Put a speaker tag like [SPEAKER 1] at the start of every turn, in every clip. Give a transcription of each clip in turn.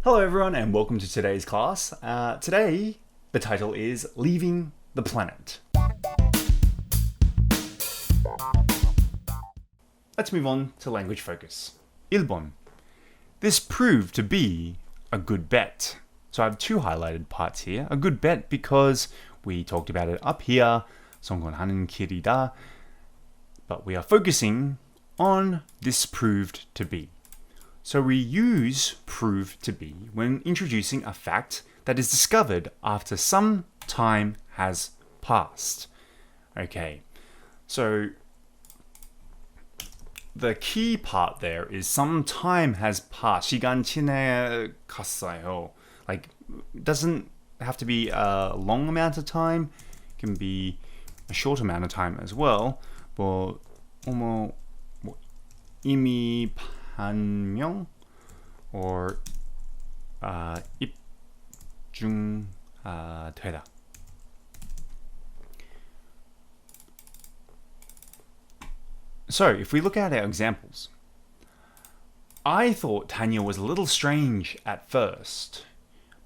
[SPEAKER 1] Hello everyone and welcome to today's class. Today, the title is Leaving the Planet. Let's move on to language focus. 1번. This proved to be a good bet. So I have two highlighted parts here. A good bet because we talked about it up here. 성공하는 길이다. But we are focusing on this proved to be. So we use proved to be when introducing a fact that is discovered after some time has passed. Okay, so the key part there is some time has passed. 시간 지나갔어요. Like, it doesn't have to be a long amount of time. It can be a short amount of time as well. 뭐 이미 반명 or 입증되다. So, if we look at our examples, I thought Tanya was a little strange at first,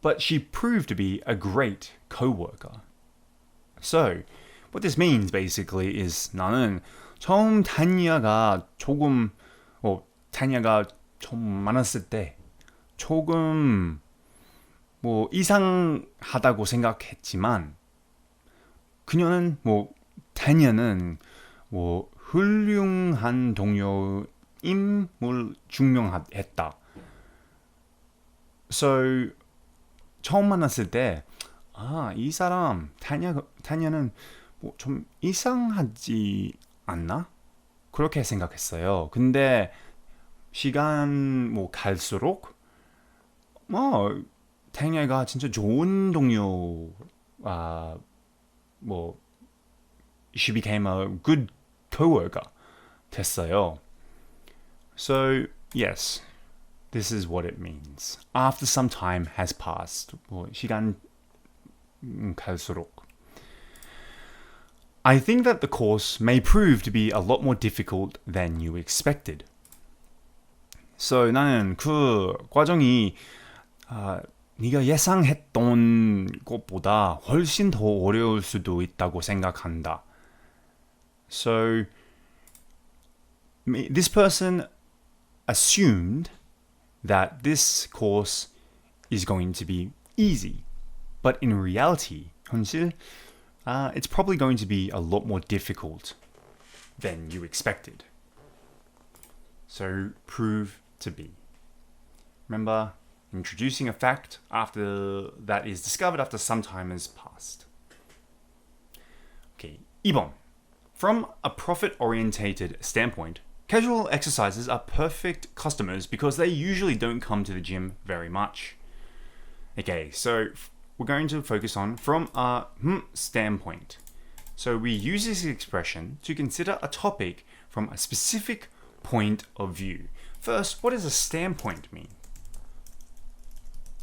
[SPEAKER 1] but she proved to be a great co-worker. So, what this means basically is 나는 처음 타냐가 좀 많았을 때 조금 이상하다고 생각했지만 타냐는 훌륭한 동료임을 증명했다. So 처음 만났을 때 이 사람 타냐는 좀 이상하지 않나? 그렇게 생각했어요. 근데 시간 갈수록 타냐가 진짜 좋은 동료 she became a good co-worker 됐어요. So yes, this is what it means. After some time has passed, 시간 갈수록. I think that the course may prove to be a lot more difficult than you expected. So 나는 그 과정이 네가 예상했던 것보다 훨씬 더 어려울 수도 있다고 생각한다. So this person assumed that this course is going to be easy, but in reality, 현실, it's probably going to be a lot more difficult than you expected. So prove to be. Remember, introducing a fact after that is discovered after some time has passed. Okay, 2번. From a profit-orientated standpoint, casual exercises are perfect customers because they usually don't come to the gym very much. Okay, so we're going to focus on from a standpoint. So we use this expression to consider a topic from a specific point of view. First, what does a standpoint mean?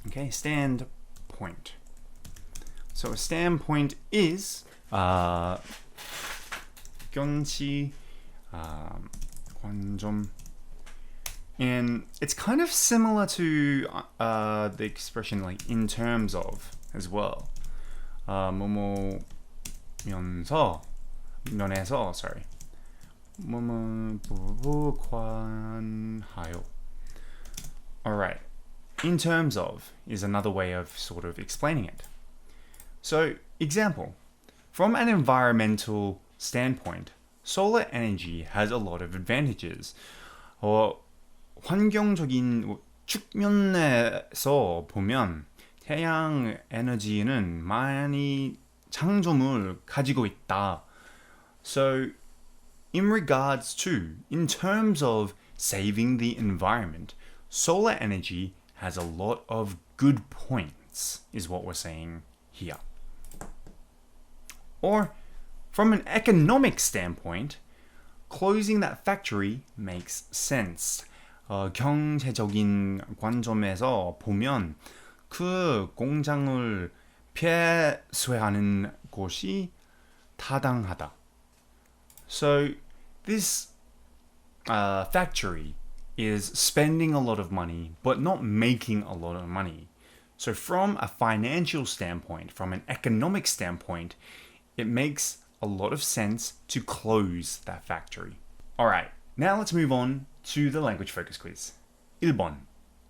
[SPEAKER 1] Okay, standpoint. So a standpoint is 견치, 관점, and it's kind of similar to the expression like in terms of as well. 면에서, sorry. 관하여. Alright, in terms of is another way of sort of explaining it. So, example, from an environmental standpoint, solar energy has a lot of advantages. 환경적인 측면에서 보면 태양 에너지는 많이 장점을 가지고 있다. So, in terms of saving the environment, solar energy has a lot of good points, is what we're saying here. Or, from an economic standpoint, closing that factory makes sense. 경제적인 관점에서 보면 그 공장을 폐쇄하는 것이 타당하다. So this factory is spending a lot of money but not making a lot of money. So from a financial standpoint, from an economic standpoint, it makes a lot of sense to close that factory. Alright, now let's move on to the language focus quiz. 1번.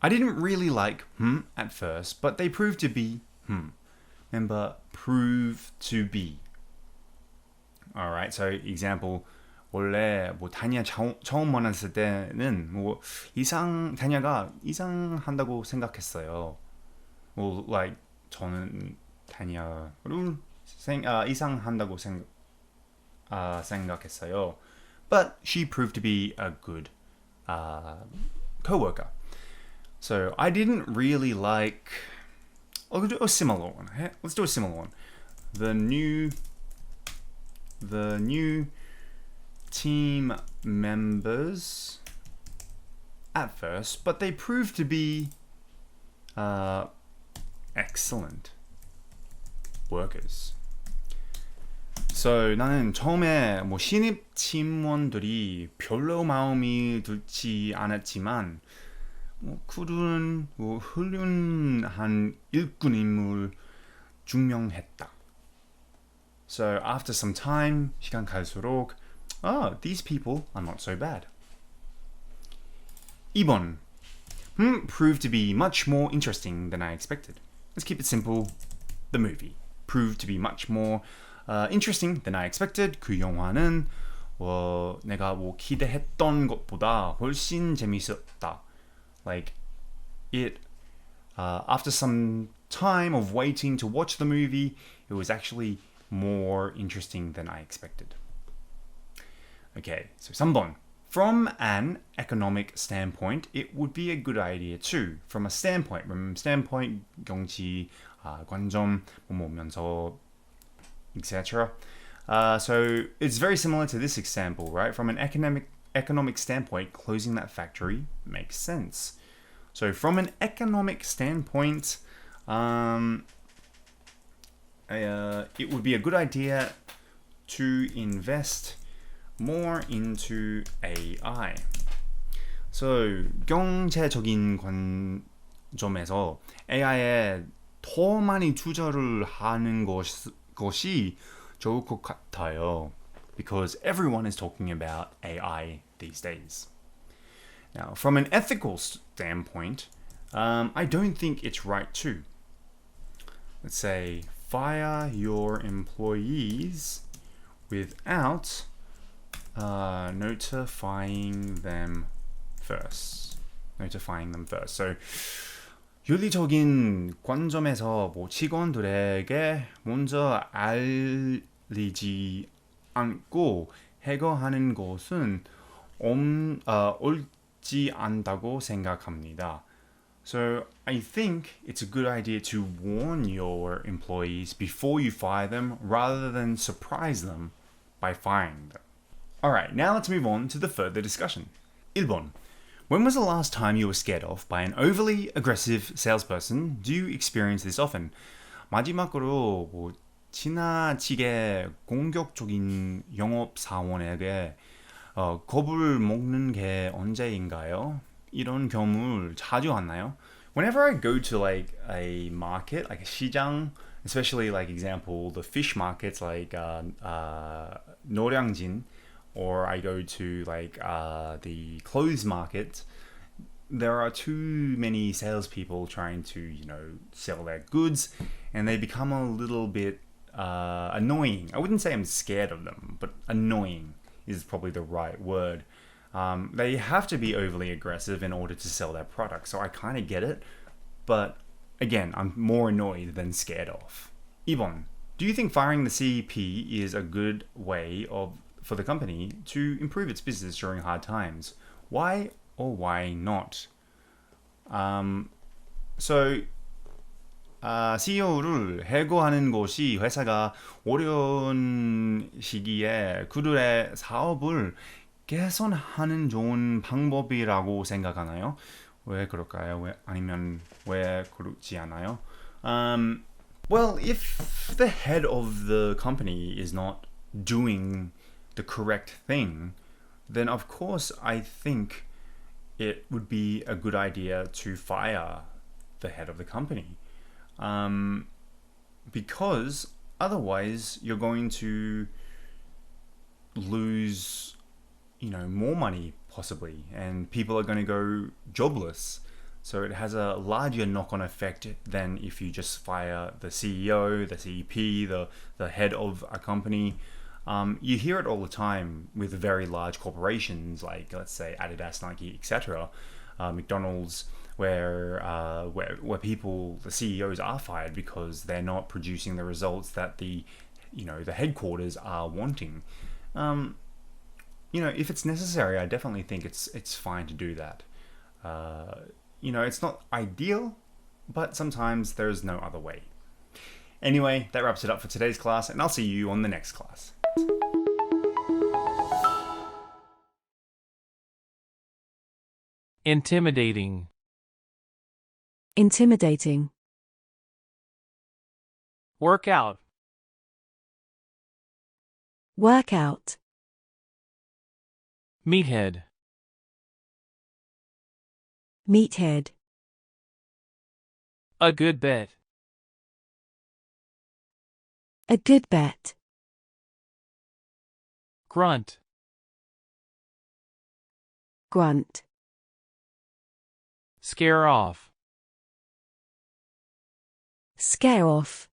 [SPEAKER 1] I didn't really like at first, but they proved to be Remember, prove to be. Alright, so example. 원래 뭐 다니아 처음 만났을 때는 뭐 다니아가 이상한다고 생각했어요. Well, like 저는 다니아를 이상한다고 생각했어요. But she proved to be a good co-worker. So I didn't really like. I'll do a similar one. Let's do a similar one. The new team members at first, but they proved to be excellent workers. So 나는 처음에 뭐 신입 팀원들이 별로 마음이 들지 않았지만 그들은 훌륭한 일꾼 인물 증명했다. So after some time, 시간 갈수록 these people are not so bad. 2번. Proved to be much more interesting than I expected. Let's keep it simple. The movie proved to be much more interesting than I expected. 그 영화는 내가 기대했던 것보다 훨씬 재밌었다. Like it after some time of waiting to watch the movie, it was actually more interesting than I expected. Okay, so 3번. From an economic standpoint, it would be a good idea too. From a standpoint, 경치, 관점, 면서, etc. So it's very similar to this example, right? From an economic standpoint, closing that factory makes sense. So from an economic standpoint, it would be a good idea to invest more into AI. So 경제적인 관점에서 AI에 더 많이 투자를 하는 것이 좋을 것 같아요. Because everyone is talking about AI these days. Now, from an ethical standpoint, I don't think it's right to, let's say, fire your employees without notifying them first. So, 윤리적인 관점에서 직원들에게 먼저 알리지 않고 해고하는 것은 옳지 않다고 생각합니다. So I think it's a good idea to warn your employees before you fire them rather than surprise them by firing them. Alright, now let's move on to the further discussion. 1번. When was the last time you were scared off by an overly aggressive salesperson? Do you experience this often? 마지막으로 지나치게 공격적인 영업사원에게 겁을 먹는 게 언제인가요? 이런 경우를 자주 하나요? Whenever I go to like a market, like a 시장, especially like example the fish markets like 노량진, or I go to like the clothes market, there are too many salespeople trying to, sell their goods, and they become a little bit annoying. I wouldn't say I'm scared of them, but annoying is probably the right word. They have to be overly aggressive in order to sell their product, so I kind of get it, but again, I'm more annoyed than scared of. 2번. Do you think firing the CEP is a good way for the company to improve its business during hard times? Why or why not? CEO를 해고하는 것이 회사가 어려운 시기에 그들의 사업을 개선하는 좋은 방법이라고 생각하나요? 왜 그럴까요? 아니면 왜 그렇지 않아요? Well, if the head of the company is not doing the correct thing, then of course I think it would be a good idea to fire the head of the company. Because otherwise you're going to lose, more money possibly, and people are going to go jobless. So it has a larger knock-on effect than if you just fire the CEO, the CEP, the head of a company. You hear it all the time with very large corporations like, let's say, Adidas, Nike, etc., McDonald's, where people, the CEOs, are fired because they're not producing the results that the headquarters are wanting. If it's necessary, I definitely think it's fine to do that. It's not ideal, but sometimes there's no other way. Anyway, that wraps it up for today's class, and I'll see you on the next class.
[SPEAKER 2] Intimidating.
[SPEAKER 3] Intimidating.
[SPEAKER 2] Workout.
[SPEAKER 3] Workout.
[SPEAKER 2] Meathead.
[SPEAKER 3] Meathead.
[SPEAKER 2] A good bet.
[SPEAKER 3] A good bet.
[SPEAKER 2] Grunt.
[SPEAKER 3] Grunt.
[SPEAKER 2] Scare off.
[SPEAKER 3] Scare off.